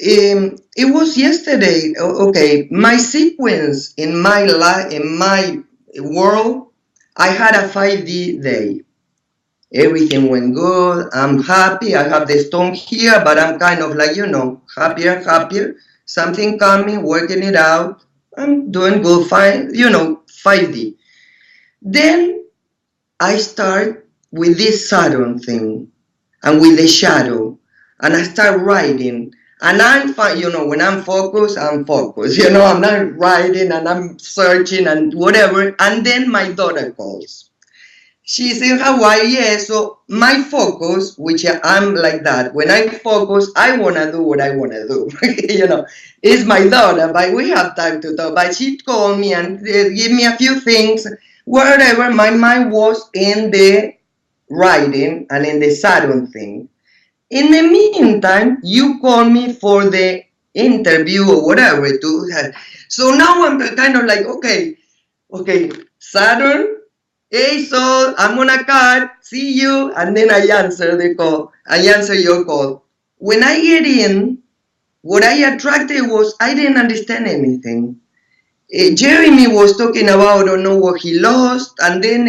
It was yesterday. Okay, my sequence in my life, in my world, I had a 5D day. Everything went good. I'm happy. I have the stone here, but I'm kind of like, happier, happier. Something coming, working it out. I'm doing good, fine, 5D. Then I start with this Saturn thing and with the shadow, and I start writing. And I'm fine, when I'm focused, I'm focused. I'm not writing and I'm searching and whatever. And then my daughter calls. She's in Hawaii, yeah. So my focus, which I'm like that, when I focus, I want to do what I want to do. It's my daughter, but we have time to talk. But she called me and give me a few things. Wherever my mind was in the writing and in the Saturn thing. In the meantime, you call me for the interview or whatever. So now I'm kind of like, okay, Saturn. Hey, so I'm on a card, see you, and then I answer the call. I answer your call. When I get in, what I attracted was I didn't understand anything. Jeremy was talking about I don't know what he lost, and then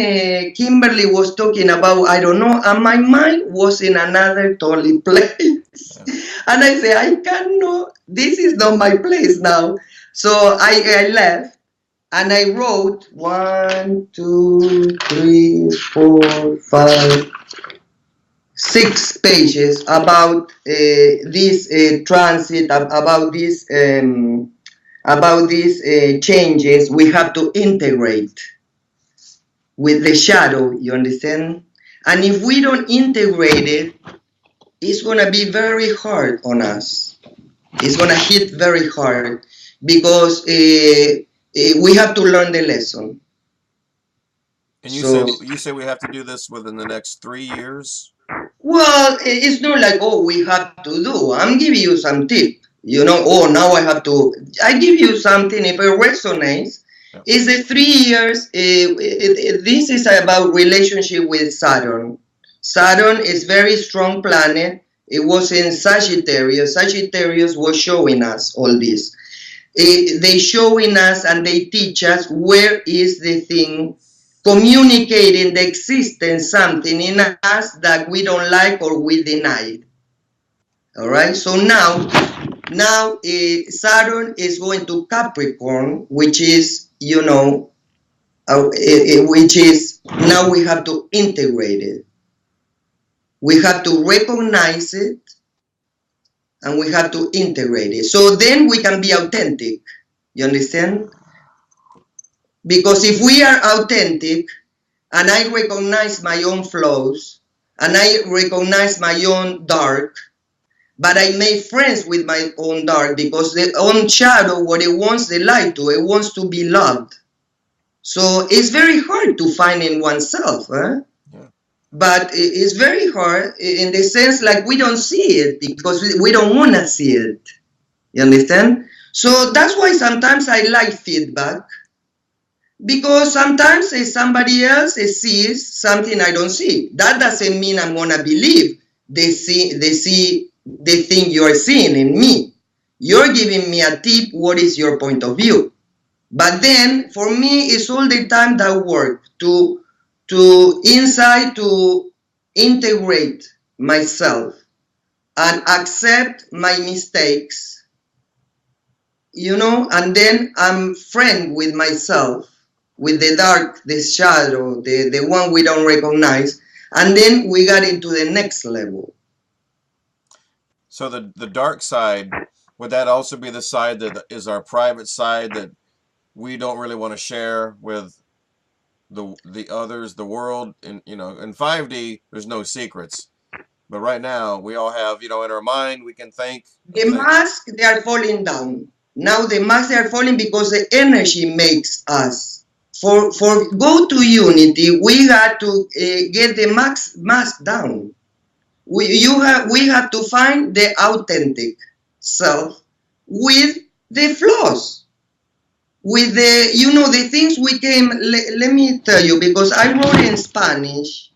Kimberly was talking about I don't know, and my mind was in another totally place. And I say, I cannot, this is not my place now. So I left. And I wrote 1, 2, 3, 4, 5, 6 pages about this transit, about these changes we have to integrate with the shadow. You understand? And if we don't integrate it, it's gonna be very hard on us. It's gonna hit very hard because. We have to learn the lesson. And you say we have to do this within the next 3 years? Well, it's not like, we have to do. I'm giving you some tip. Now I have to. I give you something if it resonates. Yeah. It's the 3 years. This is about relationship with Saturn. Saturn is very strong planet. It was in Sagittarius. Sagittarius was showing us all this. They showing us and they teach us where is the thing communicating the existence something in us that we don't like or we deny. All right. So now Saturn is going to Capricorn, which is which is now we have to integrate it. We have to recognize it. And we have to integrate it. So then we can be authentic. You understand? Because if we are authentic, and I recognize my own flaws, and I recognize my own dark, but I make friends with my own dark, because the own shadow, what it wants the light to, it wants to be loved. So it's very hard to find in oneself. Huh? But it's very hard in the sense like we don't see it because we don't want to see it. You understand? So that's why sometimes I like feedback, because sometimes somebody else sees something I don't see. That doesn't mean I'm going to believe they see the thing you are seeing in me. You're giving me a tip. What is your point of view? But then for me, it's all the time that work to integrate myself and accept my mistakes, and then I'm friend with myself, with the dark, the shadow, the one we don't recognize, and then we got into the next level. So the dark side, would that also be the side that is our private side that we don't really want to share with the others, the world? And in 5D there's no secrets, but right now we all have in our mind we can think the masks, they are falling down now. The masks are falling because the energy makes us for go to unity. We got to get the mask down. We have to find the authentic self with the flaws. With the things we came, let me tell you, because I wrote in Spanish,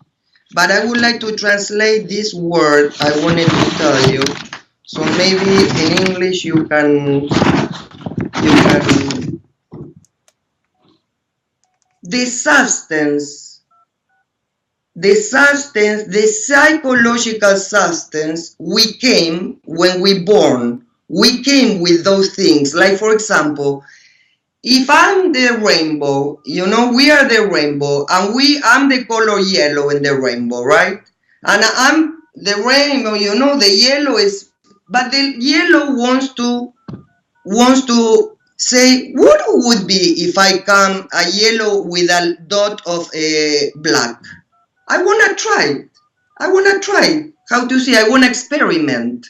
but I would like to translate this word I wanted to tell you. So maybe in English you can the substance, the psychological substance we came when we born. We came with those things. Like for example, if I'm the rainbow, you know, we are the rainbow, and I'm the color yellow in the rainbow, right? And I'm the rainbow, you know, the yellow is, but the yellow wants to say what would be if I come a yellow with a dot of a black. I wanna try. I wanna try. How to say? I wanna experiment.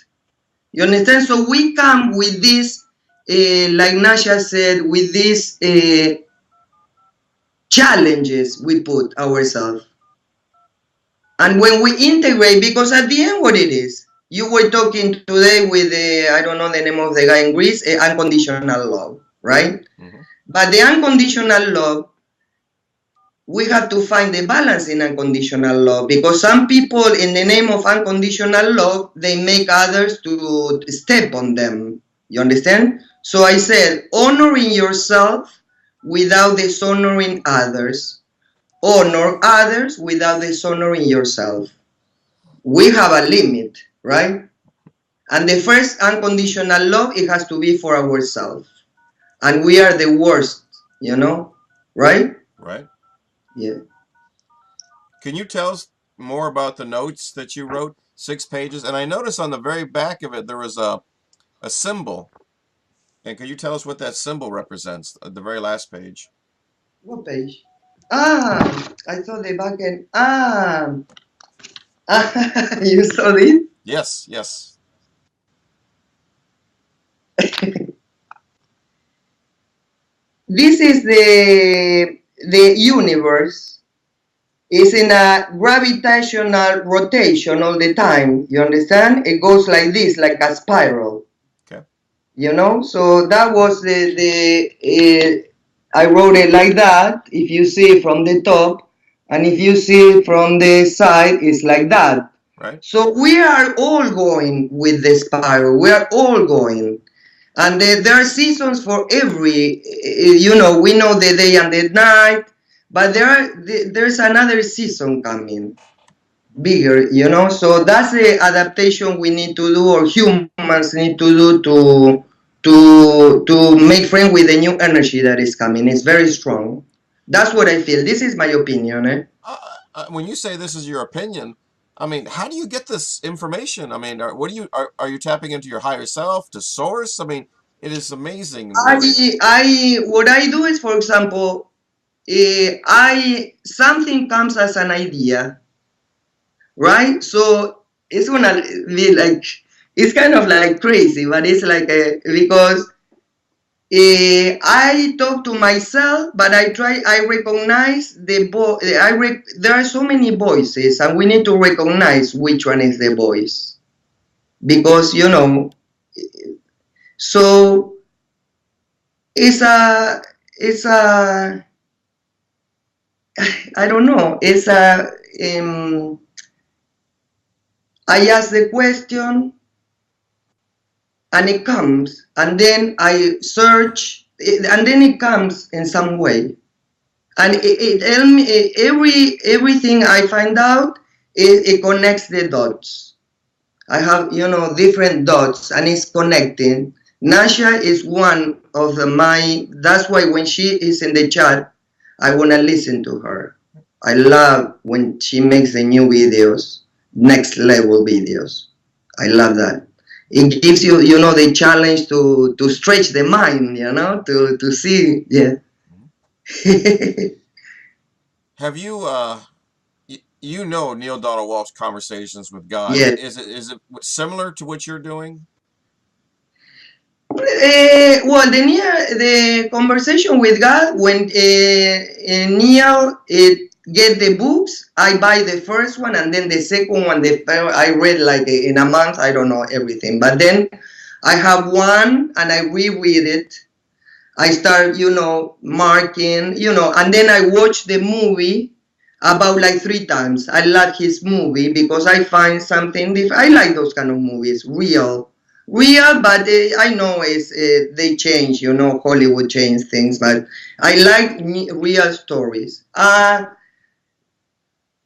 You understand? So we come with this, like Nasha said, with these challenges we put ourselves. And when we integrate, because at the end, what it is, you were talking today with I don't know the name of the guy in Greece, unconditional love, right? Mm-hmm. But the unconditional love, we have to find the balance in unconditional love, because some people, in the name of unconditional love, they make others to step on them. You understand? So I said, honoring yourself without dishonoring others. Honor others without dishonoring yourself. We have a limit, right? And the first unconditional love, it has to be for ourselves. And we are the worst, you know, right? Right. Yeah. Can you tell us more about the notes that you wrote? 6 pages. And I noticed on the very back of it, there was a symbol. And can you tell us what that symbol represents at the very last page? What page? I saw the back end. You saw it? Yes, yes. This is the universe. It's in a gravitational rotation all the time. You understand? It goes like this, like a spiral. Okay. You know? So that was I wrote it like that. If you see from the top, and if you see from the side, it's like that. Right. So we are all going with the spiral. We are all going. And there are seasons for every, you know, we know the day and the night, but there's another season coming, bigger, you know. So that's the adaptation we need to do, or humans need to do to make friends with the new energy that is coming. It's very strong. That's what I feel. This is my opinion. When you say this is your opinion, I mean, how do you get this information? I mean, what do you are you tapping into your higher self, to source? I mean, it is amazing. What I do is, for example, something comes as an idea, right? So it's gonna be like, it's kind of like crazy, but it's like because I talk to myself, but I recognize there are so many voices, and we need to recognize which one is the voice, because you know. So it's a I don't know. It's a I ask the question, and it comes, and then I search, and then it comes in some way, and everything I find out, it connects the dots. I have, you know, different dots, and it's connecting. Nasha is one of that's why when she is in the chat, I want to listen to her. I love when she makes the new videos, next level videos. I love that. It gives you, you know, the challenge to stretch the mind, you know, to see, yeah. Have you, you know, Neil Donald Walsh's Conversations with God? Yes. Is it similar to what you're doing? Well, the conversation with God, when Neil get the books, I buy the first one, and then the second one, I read like in a month. I don't know everything, but then I have one and I reread it. I start, you know, marking, you know, and then I watch the movie about like 3 times. I love his movie because I find something different. I like those kind of movies, real. real, but I know they change, you know, Hollywood changed things, but I like real stories.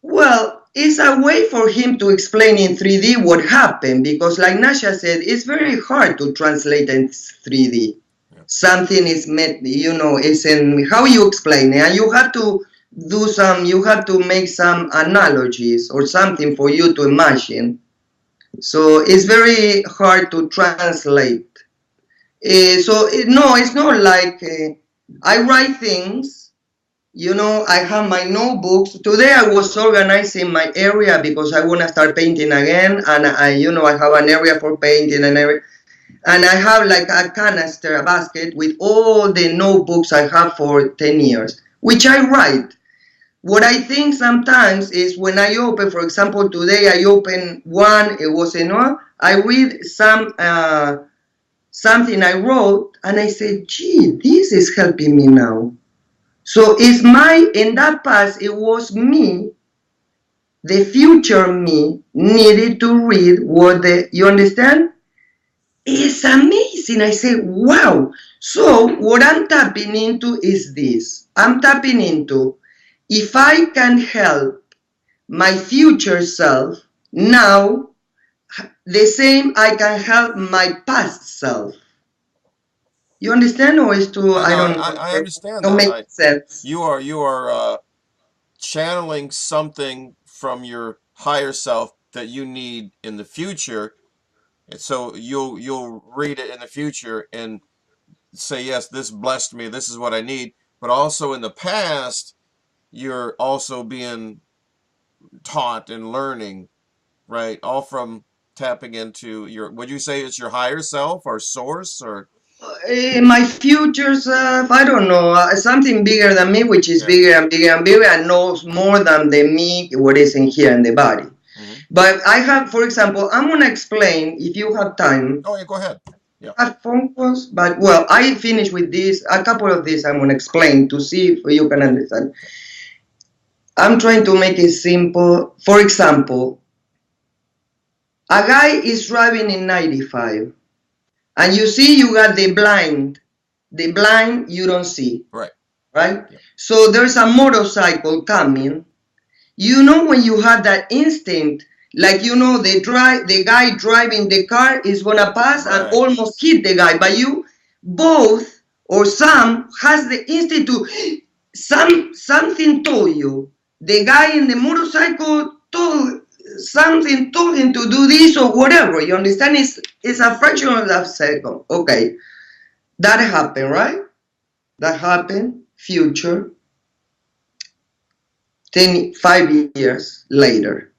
Well, it's a way for him to explain in 3D what happened, because like Nasha said, it's very hard to translate in 3D. Yeah. Something is met, you know, it's in how you explain it, and you have to you have to make some analogies or something for you to imagine. So it's very hard to translate. No, it's not like I write things. You know, I have my notebooks. Today I was organizing my area because I want to start painting again, and I have an area for painting and I have like a canister, a basket with all the notebooks I have for 10 years, which I write. What I think sometimes is when I open, for example, today I opened one, it was I read something I wrote, and I said, gee, this is helping me now. So in that past, it was me, the future me needed to read you understand? It's amazing. I say, wow. So what I'm tapping into is this. I'm tapping into, if I can help my future self now, the same I can help my past self. You understand, or is too? I don't know. I understand Don't that. make sense. You are channeling something from your higher self that you need in the future. And so you'll read it in the future and say, yes, this blessed me. This is what I need. But also in the past, you're also being taught and learning, right? All from tapping into would you say it's your higher self or source or? My future self, I don't know, something bigger than me, which is Yeah. bigger and bigger and bigger, and knows more than the me, what is in here in the body. But I have, for example, I'm going to explain, if you have time. Oh, yeah, go ahead. Yeah. I have phone calls, but well, I finish with this. A couple of these I'm going to explain to see if you can understand. I'm trying to make it simple. For example, a guy is driving in 95, and you see you got the blind. The blind you don't see. Right. Right? Yeah. So there's a motorcycle coming. You know, when you have that instinct, like, you know, the guy driving the car is gonna pass and almost hit the guy, but you both or some has the instinct to something told you. The guy in the motorcycle told him to do this or whatever. You understand? It's a fraction of that second. Okay. That happened, right? That happened. Future. 5 years later.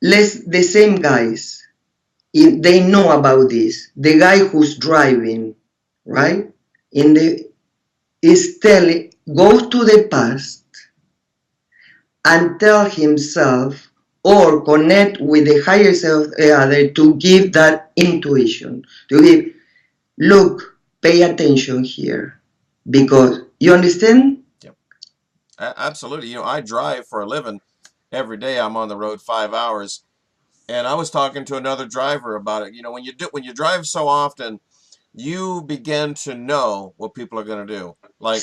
The same guys, they know about this. The guy who's driving, right? Is telling, goes to the past and tell himself or connect with the higher self other to give that intuition. To give, look, pay attention here. Because, you understand? Yep. Absolutely. You know, I drive for a living. Every day I'm on the road 5 hours. And I was talking to another driver about it. You know, when you drive so often, you begin to know what people are going to do. Like,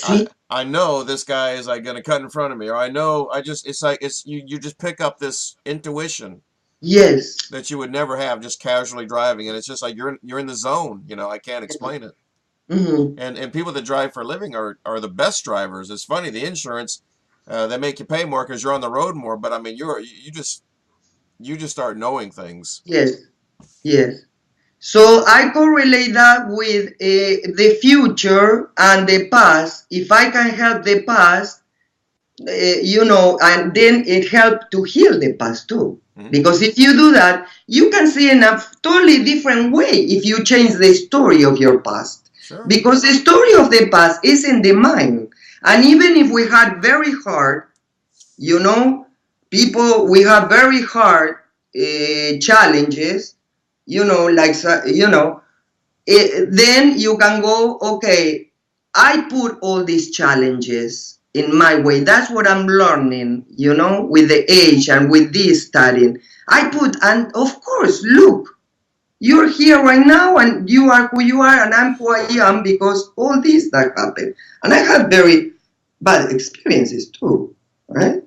I know this guy is like going to cut in front of me, or I know it's like you just pick up this intuition. Yes. That you would never have just casually driving, and it's just like you're in the zone. You know, I can't explain it. Mm-hmm. And people that drive for a living are the best drivers. It's funny, the insurance, they make you pay more because you're on the road more. But I mean, you just start knowing things. Yes, yes. So I correlate that with the future and the past. If I can help the past, and then it helps to heal the past too. Mm-hmm. Because if you do that, you can see in a totally different way if you change the story of your past. Sure. Because the story of the past is in the mind. And even if we had very hard, people, we have very hard challenges, then you can go, okay, I put all these challenges in my way. That's what I'm learning, with the age and with this studying. And of course, look, You're here right now, and you are who you are, and I'm who I am because all this that happened. And I had very bad experiences too, right?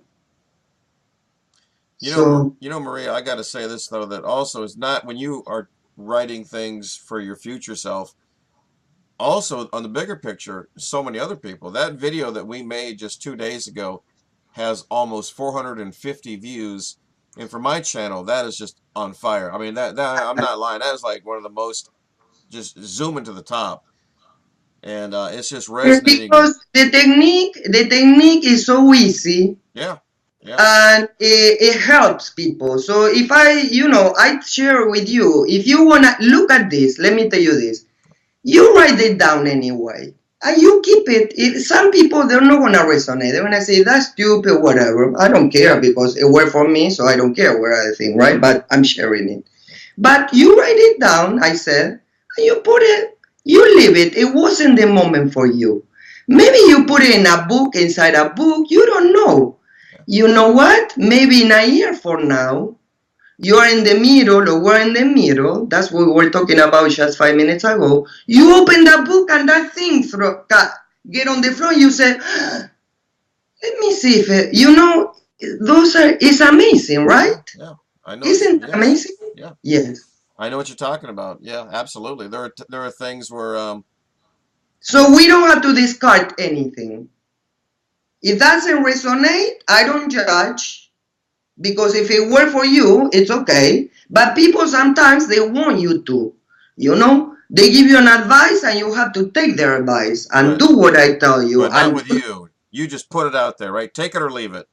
So Maria, I got to say this though, that also is not when you are writing things for your future self. Also, on the bigger picture, so many other people. That video that we made just 2 days ago has almost 450 views, and for my channel, that is just on fire. I mean, that I'm not lying. That is like one of the most just zooming to the top, and it's just resonating. because the technique is so easy, Yeah, yeah, and it helps people. So if I share with you, if you wanna look at this, let me tell you this. You write it down anyway. And you keep it. Some people, they're not going to resonate. They're going to say, that's stupid, whatever. I don't care because it worked for me, so I don't care what I think, right? But I'm sharing it. But you write it down, I said, and you put it, you leave it. It wasn't the moment for you. Maybe you put it in a book, inside a book. You don't know. You know what? Maybe in a year from now, you are in the middle, or we're in the middle. That's what we were talking about just 5 minutes ago. You open the book and that thing get on the floor. You say, let me see if it's amazing, right? yeah. I know. Isn't it Yes, amazing? yeah. Yes. I know what you're talking about. Yeah, absolutely. There are things where So we don't have to discard anything. If that doesn't resonate, I don't judge, because if it worked for you, it's okay. But people sometimes they want you to, they give you an advice and you have to take their advice and but do what I tell you. but not And with you. You just put it out there, right? Take it or leave it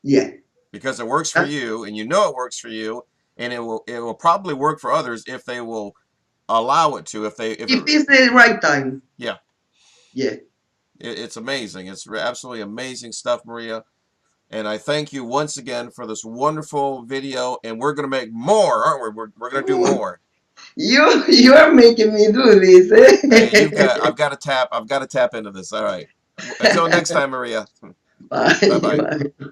yeah, because it works for you, and you know it works for you, and it will probably work for others if they will allow it to. If if it it's the right time. yeah, Yeah. it's amazing. It's absolutely amazing stuff, Maria. And I thank you once again for this wonderful video. And we're going to make more, aren't we? We're going to do more. You are making me do Hey, this. I've got to tap into this. All right. Until next time, Maria. Bye. Bye bye. Bye.